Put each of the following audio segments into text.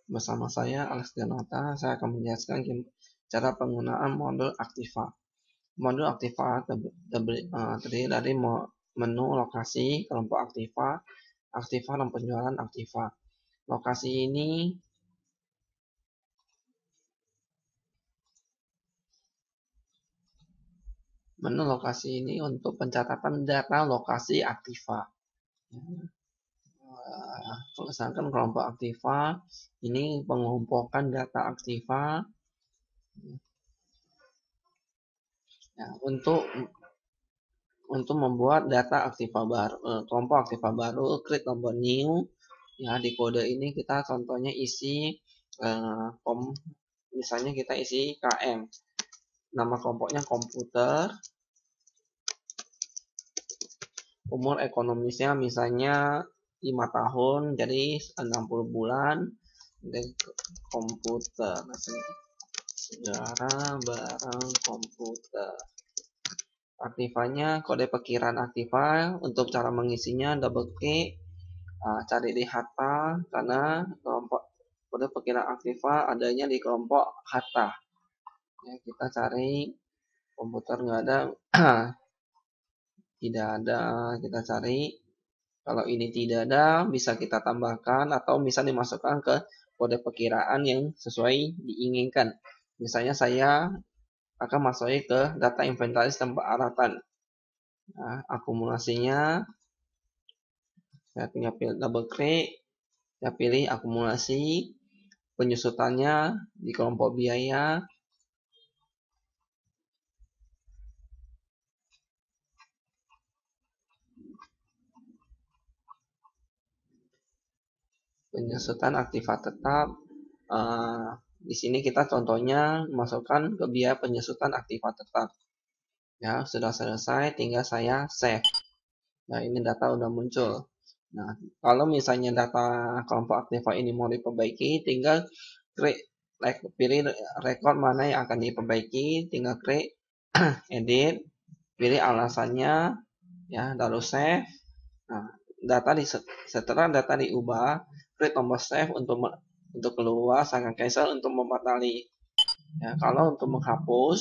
Bersama saya Alex Danata, saya akan menjelaskan cara penggunaan modul Aktiva. Modul Aktiva terdiri dari menu lokasi, kelompok Aktiva, Aktiva dan penjualan Aktiva. Lokasi ini menu lokasi ini untuk pencatatan data lokasi Aktiva. Misalkan kelompok Aktiva ini pengumpulan data Aktiva. Ya, untuk membuat data Aktiva baru, kelompok Aktiva baru, create tombol new. Ya, di kode ini kita contohnya isi misalnya kita isi KM. Nama kelompoknya komputer. Umur ekonomisnya misalnya 5 tahun, jadi 60 bulan. Dan komputer. Sejarah barang komputer. Aktivanya kode perkiraan Aktiva. Untuk cara mengisinya double klik, cari di Harta karena kelompok kode perkiraan Aktiva adanya di kelompok Harta. Ya, kita cari komputer nggak ada, tidak ada, kita cari. Kalau ini tidak ada, bisa kita tambahkan atau bisa dimasukkan ke kode perkiraan yang sesuai diinginkan. Misalnya saya akan masukkan ke data inventaris tempat aratan. Nah, akumulasinya saya tinggal pilih double klik, saya pilih akumulasi, penyusutannya di kelompok biaya. Penyusutan Aktiva tetap. Di sini kita contohnya masukkan ke biaya penyusutan Aktiva tetap. Ya, sudah selesai, tinggal saya save. Nah, ini data udah muncul. Nah, kalau misalnya data kelompok Aktiva ini mau diperbaiki, tinggal pilih record mana yang akan diperbaiki, tinggal klik edit, pilih alasannya, ya, lalu save. Nah, setelah data diubah, klik tombol save untuk keluar, saya cancel untuk membatali. Ya, kalau untuk menghapus,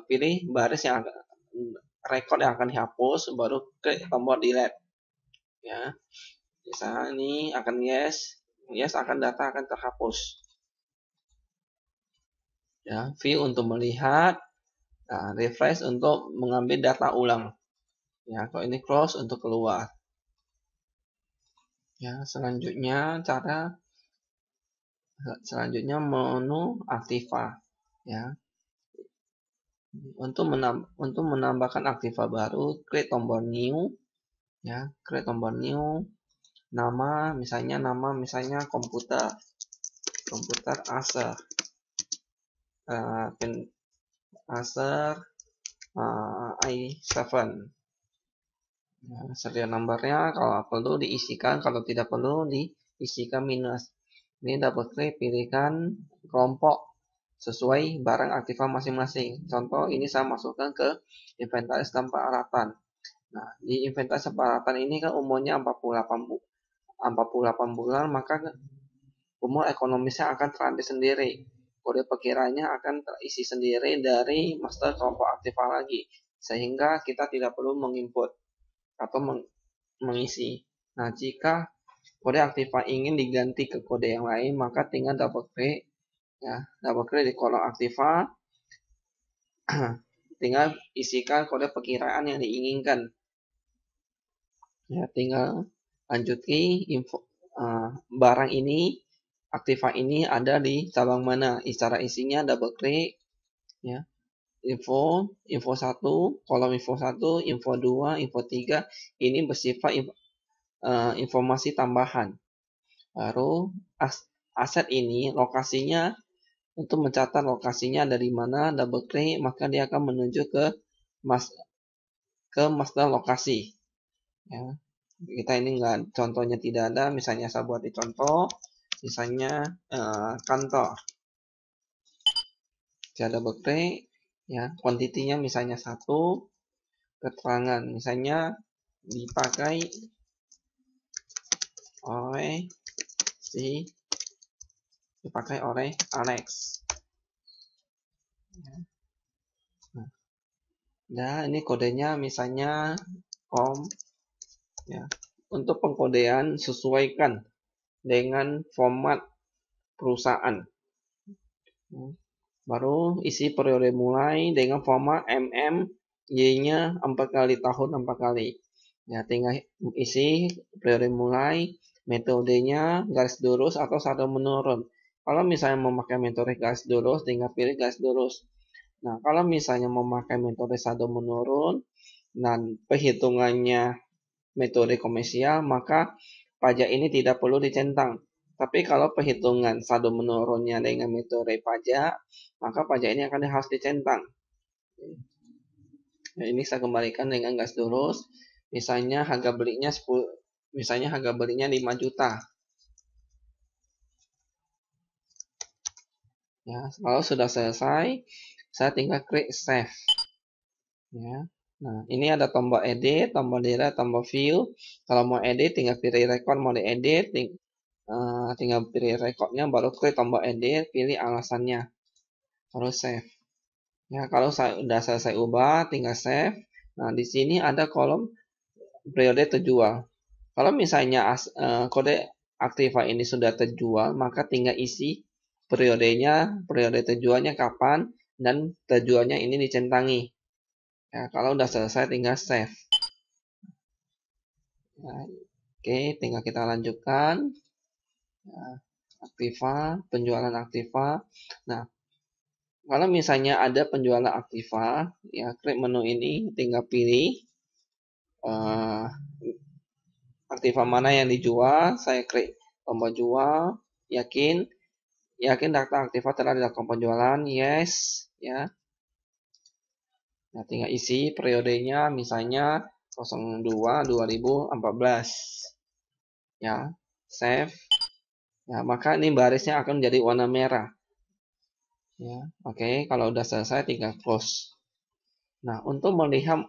pilih baris yang record yang akan dihapus, baru klik tombol delete. Ya, misalnya ini akan yes akan data akan terhapus. Ya, view untuk melihat, refresh untuk mengambil data ulang. Ya, kalau ini close untuk keluar. Ya, selanjutnya menu Aktiva. Ya, untuk menambahkan Aktiva baru, klik tombol new. Ya, klik tombol new. Nama misalnya komputer Acer. Acer i7. Nah, serial numbernya kalau perlu diisikan, kalau tidak perlu diisikan minus. Ini double klik, pilihkan kelompok sesuai barang Aktiva masing-masing. Contoh ini saya masukkan ke inventaris tanpa aratan. Nah, di inventaris tanpa aratan ini kan umurnya 48 bulan, maka umur ekonomisnya akan terupdate sendiri. Kode perkiranya akan terisi sendiri dari master kelompok Aktiva lagi, sehingga kita tidak perlu menginput atau mengisi. Nah, jika kode Aktiva ingin diganti ke kode yang lain, maka tinggal double klik, ya, double klik di kolom Aktiva, tinggal isikan kode perkiraan yang diinginkan. Ya, tinggal lanjuti info barang ini, Aktiva ini ada di cabang mana. Cara isinya double klik, ya. Info 1, kolom info 1, info 2, info 3 ini bersifat informasi tambahan. Baru aset ini lokasinya, untuk mencatat lokasinya dari mana, double klik, maka dia akan menuju ke master lokasi. Ya, kita ini contohnya tidak ada, misalnya saya buat di contoh, misalnya kantor. Saya double klik, ya, kuantitinya misalnya 1, keterangan misalnya dipakai oleh si dipakai oleh Alex. Nah, ini kodenya misalnya com ya. Untuk pengkodean sesuaikan dengan format perusahaan. Baru isi periode mulai dengan format Y-nya 4 kali tahun 4 kali. Ya, tinggal isi periode mulai, metodenya garis lurus atau saldo menurun. Kalau misalnya memakai metode garis lurus, tinggal pilih garis lurus. Nah, kalau misalnya memakai metode saldo menurun dan perhitungannya metode komersial, maka pajak ini tidak perlu dicentang. Tapi kalau perhitungan saldo menurunnya dengan metode pajak, maka pajak ini akan harus dicentang. Nah, ini saya kembalikan dengan garis lurus. Misalnya harga belinya 5 juta. Ya, kalau sudah selesai, saya tinggal klik save. Ya. Nah, ini ada tombol edit, tombol delete, tombol view. Kalau mau edit, tinggal pilih record mau diedit, tinggal pilih recordnya, baru klik tombol edit, pilih alasannya, baru save. Ya, kalau saya sudah selesai ubah, tinggal save. Nah, di sini ada kolom periode terjual. Kalau misalnya kode Aktiva ini sudah terjual, maka tinggal isi periodenya, periode terjualnya kapan, dan terjualnya ini dicentangi. Ya, kalau udah selesai tinggal save. Ya, oke, tinggal kita lanjutkan. Ya, Aktiva, penjualan Aktiva. Nah, kalau misalnya ada penjualan Aktiva, ya klik menu ini, tinggal pilih Aktiva mana yang dijual. Saya klik tombol jual, yakin data Aktiva telah dilakukan penjualan, yes, ya. Nah, tinggal isi periodenya, misalnya 02/2014. Ya, save. Ya, maka ini barisnya akan menjadi warna merah. Ya, oke, kalau udah selesai tinggal close. Nah, untuk melihat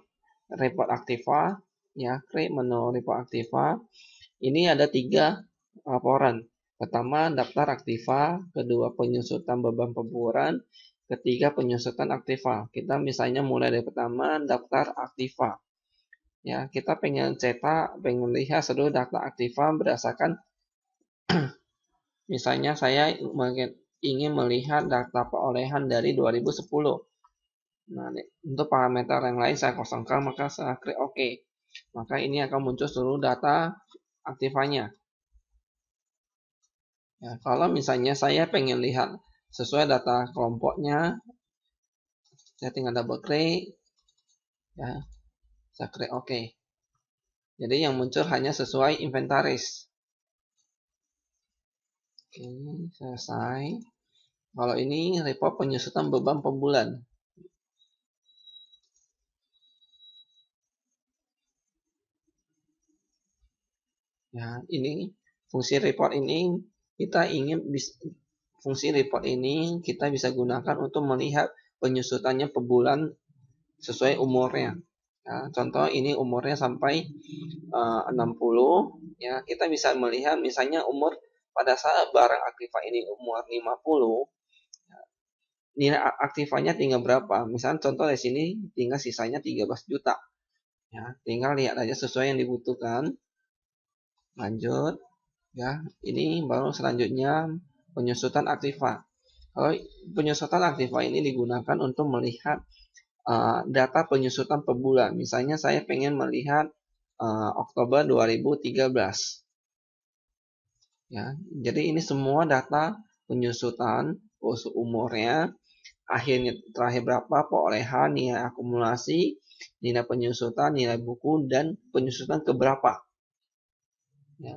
report Aktiva, ya, klik menu report Aktiva. Ini ada 3 laporan. Pertama, daftar Aktiva, kedua, penyusutan beban pemburuan, ketiga, penyusutan Aktiva. Kita misalnya mulai dari pertama, daftar Aktiva. Ya, kita pengen cetak, pengen lihat seluruh data Aktiva berdasarkan misalnya saya ingin melihat data perolehan dari 2010. Nah, untuk parameter yang lain saya kosongkan, maka saya klik OK. Maka ini akan muncul seluruh data Aktivanya. Ya, kalau misalnya saya pengen lihat sesuai data kelompoknya, saya tinggal double klik, ya, saya klik OK. Jadi yang muncul hanya sesuai inventaris. Oke, selesai. Kalau ini report penyusutan beban per bulan. Ya, ini fungsi report ini fungsi report ini kita bisa gunakan untuk melihat penyusutannya per bulan sesuai umurnya. Ya, contoh ini umurnya sampai 60, ya kita bisa melihat misalnya umur pada saat barang Aktiva ini umur 50, nilai Aktivanya tinggal berapa? Misalnya contoh di sini tinggal sisanya 13 juta. Ya, tinggal lihat aja sesuai yang dibutuhkan. Lanjut, ya ini baru selanjutnya penyusutan Aktiva. Kalau penyusutan Aktiva ini digunakan untuk melihat data penyusutan per bulan. Misalnya saya pengen melihat Oktober 2013. Ya, jadi ini semua data penyusutan umurnya, akhirnya terakhir berapa, perolehan, nilai akumulasi, nilai penyusutan, nilai buku, dan penyusutan keberapa. Ya.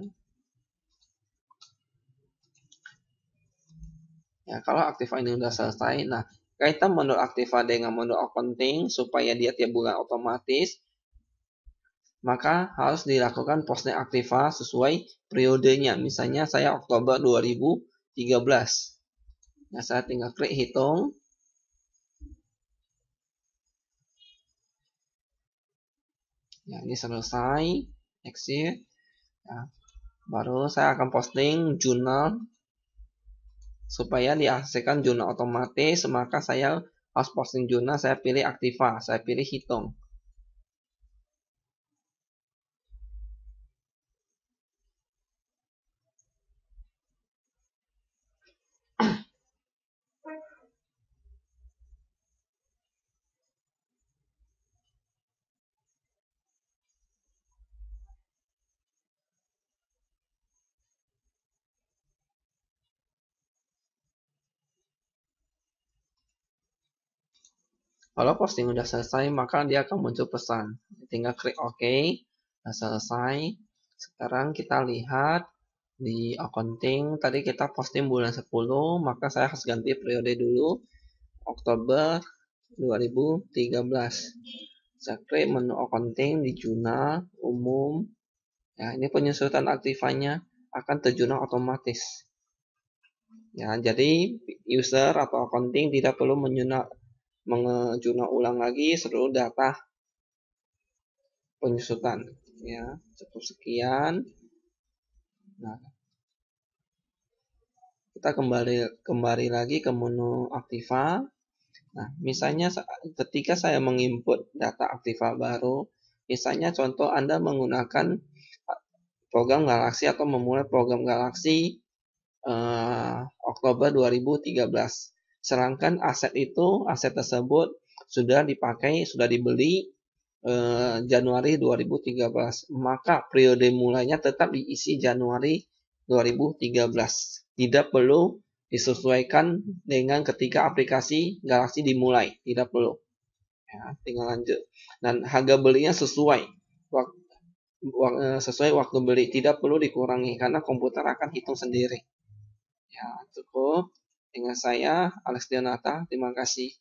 Ya, kalau Aktiva ini sudah selesai, nah kaitan menu Aktiva dengan menu accounting supaya dia tiap bulan otomatis, maka harus dilakukan posting Aktiva sesuai periodenya. Misalnya saya Oktober 2013. Nah, saya tinggal klik hitung. Ya, ini selesai. Exit. Ya, baru saya akan posting jurnal. supaya dihasilkan jurnal otomatis, maka saya harus posting jurnal, saya pilih Aktiva, saya pilih hitung. Kalau posting udah selesai, maka dia akan muncul pesan. Tinggal klik OK. Nah, selesai. Sekarang kita lihat di accounting. Tadi kita posting bulan 10, maka saya harus ganti periode dulu. Oktober 2013. Saya klik menu accounting di jurnal umum. Ya, ini penyusutan aktivanya akan terjurnal otomatis. Ya, jadi user atau accounting tidak perlu menjurnal ulang lagi seluruh data penyusutan. Ya, cukup sekian. Nah, kita kembali lagi ke menu Aktiva. Nah, misalnya ketika saya menginput data Aktiva baru, misalnya contoh Anda menggunakan program Galaxy atau memulai program Galaxy Oktober 2013. Sedangkan aset tersebut sudah dipakai, sudah dibeli Januari 2013. Maka periode mulainya tetap diisi Januari 2013. Tidak perlu disesuaikan dengan ketika aplikasi Galaxy dimulai. Tidak perlu. Ya, tinggal lanjut. Dan harga belinya sesuai waktu beli. Tidak perlu dikurangi karena komputer akan hitung sendiri. Ya, cukup. Dengan saya, Alex Dionata. Terima kasih.